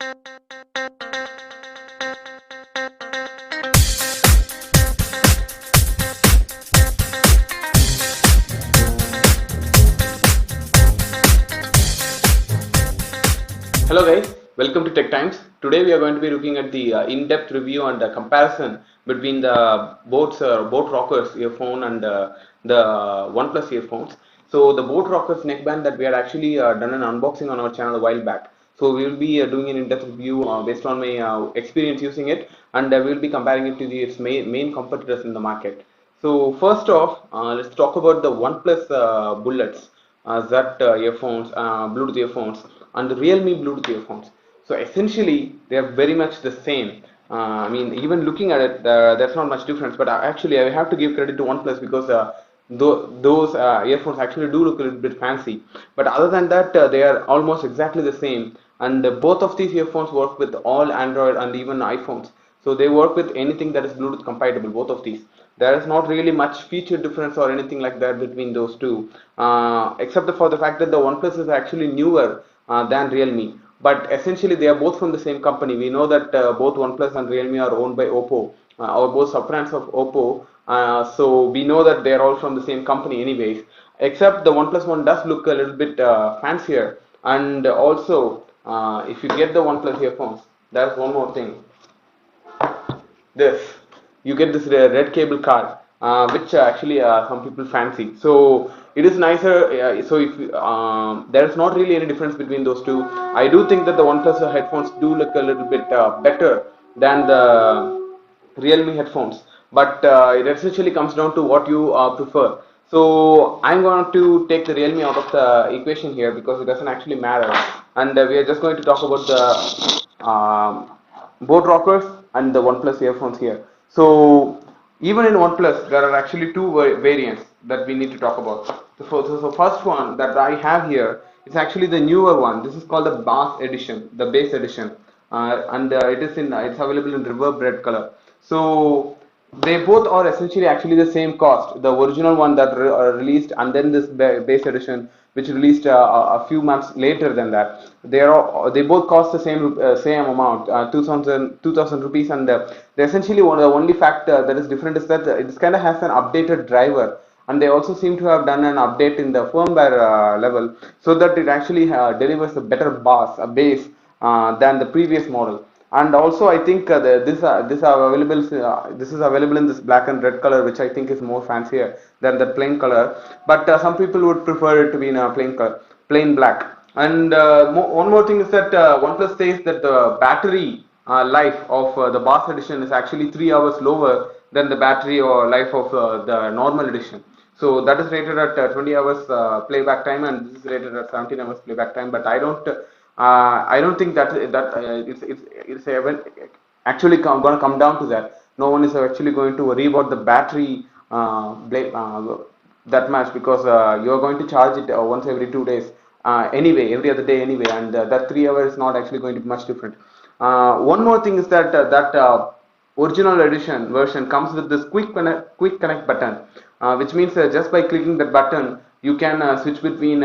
Hello guys, welcome to Tech Times. Today we are going to be looking at the in-depth review and the comparison between the both Rockerz earphone and the Oneplus earphones. So the both Rockerz neckband that we had actually done an unboxing on our channel a while back. So we will be doing an in-depth review based on my experience using it, and we will be comparing it to its main competitors in the market. So first off, let's talk about the Oneplus Bullets, Z earphones, Bluetooth earphones, and the Realme Bluetooth earphones. So essentially, they are very much the same. I mean, even looking at it, there's not much difference. But actually, I have to give credit to OnePlus because those earphones actually do look a little bit fancy. But other than that, they are almost exactly the same. And both of these earphones work with all Android and even iPhones. So they work with anything that is Bluetooth compatible, both of these. There is not really much feature difference or anything like that between those two, except for the fact that the OnePlus is actually newer than Realme. But essentially, they are both from the same company. We know that both OnePlus and Realme are owned by Oppo, or both sub-brands of Oppo. So we know that they are all from the same company, anyways. Except the OnePlus one does look a little bit fancier. And also, if you get the OnePlus earphones, there's one more thing. This you get this red cable card, which actually some people fancy. So it is nicer. So if there's not really any difference between those two, I do think that the OnePlus headphones do look a little bit better than the Realme headphones. But it essentially comes down to what you prefer. So I'm going to take the Realme out of the equation here because it doesn't actually matter, and we are just going to talk about the both Rockerz and the OnePlus earphones here. So even in OnePlus, there are actually two variants that we need to talk about. So first one that I have here is actually the newer one. This is called the Bass Edition, the base edition, and it's available in reverb red color. So they both are essentially actually the same cost. The original one that released, and then this base edition, which released a few months later than that. They both cost the same amount, 2000 rupees, and they essentially the only fact that is different is that it kind of has an updated driver, and they also seem to have done an update in the firmware level so that it actually delivers a better bass than the previous model. And also I think this is available in this black and red color, which I think is more fancier than the plain color, but some people would prefer it to be in a plain black. And one more thing is that OnePlus says that the battery life of the Bass edition is actually 3 hours lower than the battery or life of the normal edition. So that is rated at 20 hours playback time, and this is rated at 17 hours playback time. But I don't think that it's actually going to come down to that. No one is actually going to worry about the battery that much, because you're going to charge it once every 2 days anyway, every other day anyway, and that 3 hours is not actually going to be much different. One more thing is that original edition version comes with this quick connect button, which means just by clicking that button you can switch between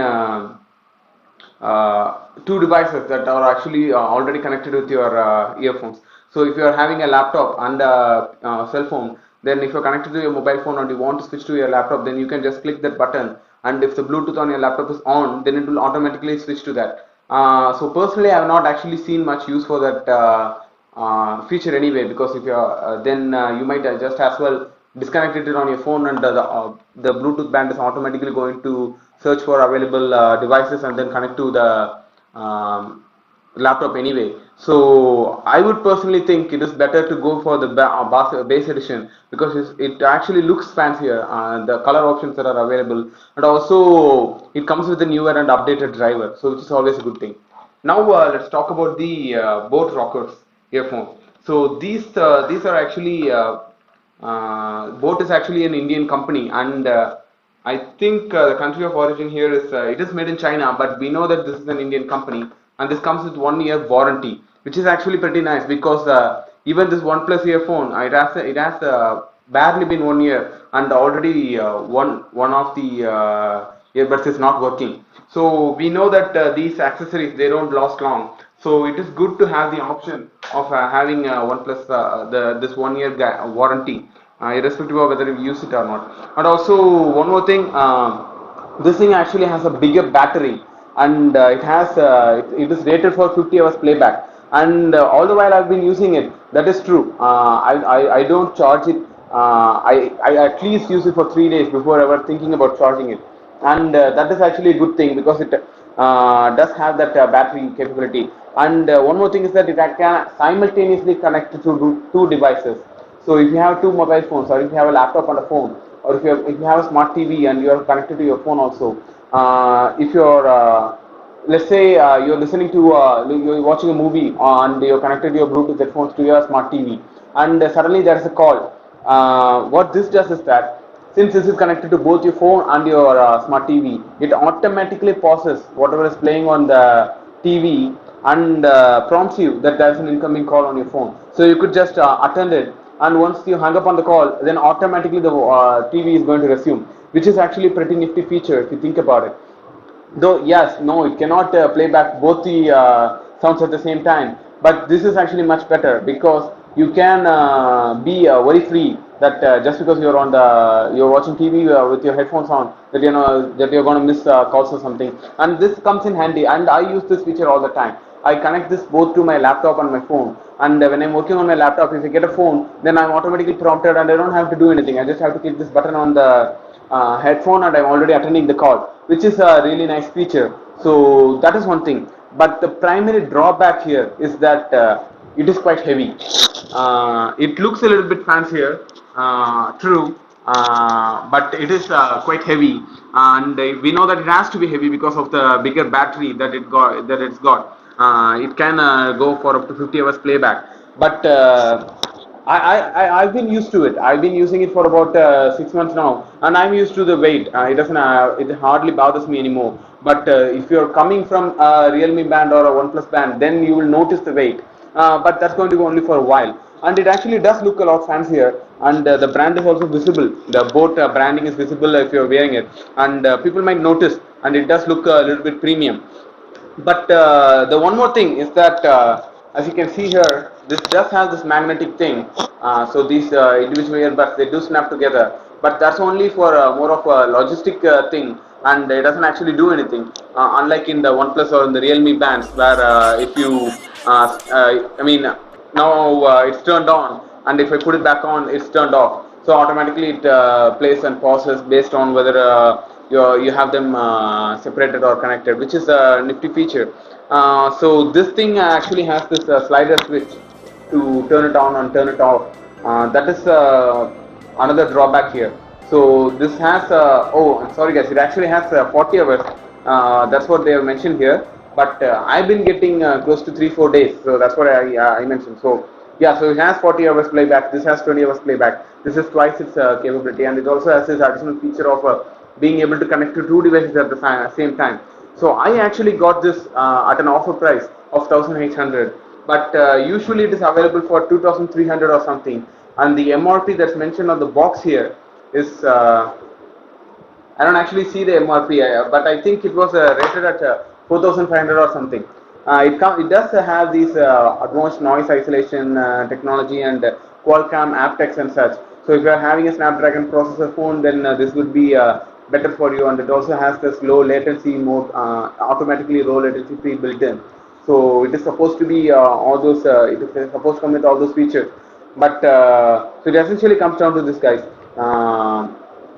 two devices that are actually already connected with your earphones. So if you are having a laptop and a cell phone, then if you're connected to your mobile phone and you want to switch to your laptop, then you can just click that button, and if the Bluetooth on your laptop is on, then it will automatically switch to that. So personally, I have not actually seen much use for that feature anyway, because if you're then you might just as well disconnect it on your phone, and the Bluetooth band is automatically going to search for available devices and then connect to the laptop anyway. So I would personally think it is better to go for the base edition, because it actually looks fancier, the color options that are available, and also it comes with a newer and updated driver, so which is always a good thing. Now let's talk about the both Rockerz earphones. So these are actually boAt is actually an Indian company, and I think the country of origin here is it is made in China, but we know that this is an Indian company, and this comes with 1 year warranty, which is actually pretty nice, because even this OnePlus earphone, it has barely been 1 year, and already one of the earbuds is not working. So we know that these accessories, they don't last long. So it is good to have the option of having OnePlus this 1 year warranty, irrespective of whether you use it or not. And also one more thing, this thing actually has a bigger battery, and it is rated for 50 hours playback. And all the while I've been using it, that is true. I don't charge it. I at least use it for 3 days before ever thinking about charging it, and that is actually a good thing because it does have that battery capability. And one more thing is that it can simultaneously connect to two devices. So if you have two mobile phones, or if you have a laptop and a phone, or if you have a smart TV and you are connected to your phone also, if you're let's say you're listening to you're watching a movie and you're connected your Bluetooth headphones to your smart TV, and suddenly there is a call. What this does is that since this is connected to both your phone and your smart TV, it automatically pauses whatever is playing on the TV and prompts you that there's an incoming call on your phone. So you could just attend it, and once you hang up on the call, then automatically the TV is going to resume, which is actually a pretty nifty feature if you think about it. Though yes, no, it cannot play back both the sounds at the same time. But this is actually much better because you can be very free. That just because you're watching TV with your headphones on, that you know that you're going to miss calls or something. And this comes in handy. And I use this feature all the time. I connect this both to my laptop and my phone. And when I'm working on my laptop, if I get a phone, then I'm automatically prompted, and I don't have to do anything. I just have to click this button on the headphone, and I'm already attending the call, which is a really nice feature. So that is one thing. But the primary drawback here is that it is quite heavy. It looks a little bit fancier, true, but it is quite heavy, and we know that it has to be heavy because of the bigger battery that it's got. It can go for up to 50 hours playback, but I've been used to it. I've been using it for about 6 months now, and I'm used to the weight. It hardly bothers me anymore. But if you're coming from a Realme band or a OnePlus band, then you will notice the weight. But that's going to go only for a while, and it actually does look a lot fancier. And the brand is also visible. The boat branding is visible if you're wearing it, and people might notice. And it does look a little bit premium. But the one more thing is that as you can see here, this does have this magnetic thing. So these individual earbuds, they do snap together, but that's only for more of a logistic thing, and it doesn't actually do anything, unlike in the OnePlus or in the Realme bands, where if you I mean now it's turned on, and if I put it back on, it's turned off. So automatically it plays and pauses based on whether you have them separated or connected, which is a nifty feature. So this thing actually has this slider switch to turn it on and turn it off. That is another drawback here. So this has oh, I'm sorry guys, it actually has 40 hours. That's what they have mentioned here. But I've been getting close to 3-4 days, so that's what I mentioned. So yeah, so it has 40 hours playback. This has 20 hours playback. This is twice its capability, and it also has this additional feature of being able to connect to two devices at the same time. So I actually got this at an offer price of 1,800, but usually it is available for 2,300 or something. And the MRP that's mentioned on the box here is I don't actually see the MRP, but I think it was rated at 4,500 or something. It does have these advanced noise isolation technology and Qualcomm aptX and such. So if you are having a Snapdragon processor phone, then this would be better for you. And it also has this low latency mode, automatically low latency pre-built in. So it is supposed to be all those. It is supposed to come with all those features. But so it essentially comes down to this, guys.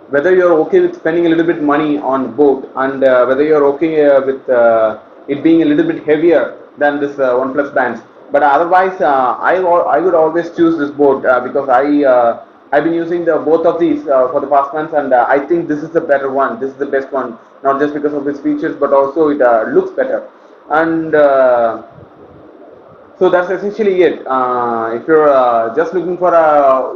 Whether you're okay with spending a little bit money on both, and whether you're okay with it being a little bit heavier than this OnePlus bands. But otherwise, I would always choose this board because I've been using the both of these for the past months, and I think this is the better one. This is the best one, not just because of its features, but also it looks better. And so that's essentially it. If you're just looking for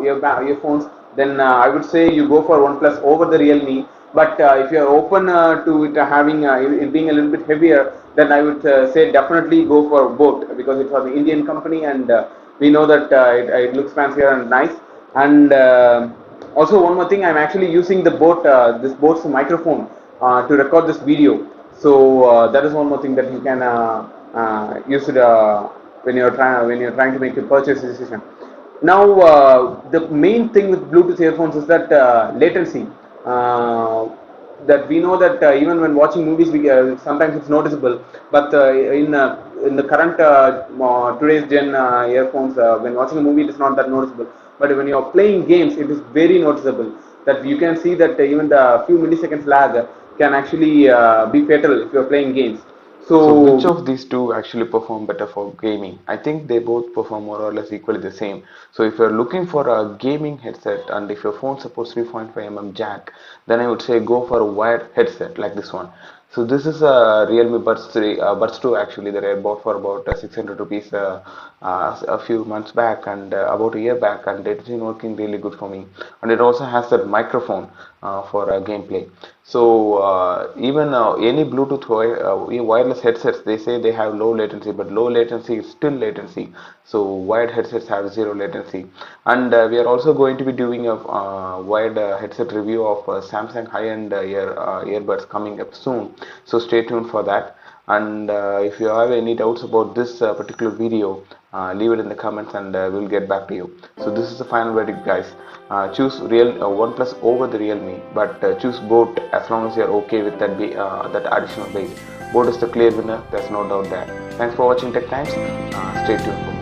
earphones, then I would say you go for OnePlus over the Realme. But if you're open to it having it being a little bit heavier, then I would say definitely go for both, because it's an Indian company, and we know that it looks fancier and nice. And also one more thing, I'm actually using this Boat's microphone to record this video. So that is one more thing that you can you should when you're trying to make a purchase decision. Now, the main thing with Bluetooth earphones is that latency. Uh, that we know that even when watching movies, sometimes it's noticeable. But in the current today's gen earphones, when watching a movie, it is not that noticeable. But when you are playing games, it is very noticeable. That you can see that even the few milliseconds lag can actually be fatal if you are playing games. So which So of these two actually perform better for gaming? I think they both perform more or less equally the same. So if you're looking for a gaming headset and if your phone supports 3.5 mm jack, then I would say go for a wired headset like this one. So this is a Realme Buds 3, Buds 2 actually that I bought for about 600 rupees a few months back and about a year back, and it's been working really good for me. And it also has that microphone for gameplay. So even any Bluetooth wireless headsets, they say they have low latency, but low latency is still latency. So wired headsets have zero latency. And we are also going to be doing a wired headset review of Samsung high-end earbuds coming up soon. So stay tuned for that. And if you have any doubts about this particular video, leave it in the comments and we'll get back to you. So this is the final verdict, guys. Choose real OnePlus over the Realme, but choose both as long as you're okay with that additional weight. Boat is the clear winner. There's no doubt there. Thanks for watching Tech Times. Stay tuned.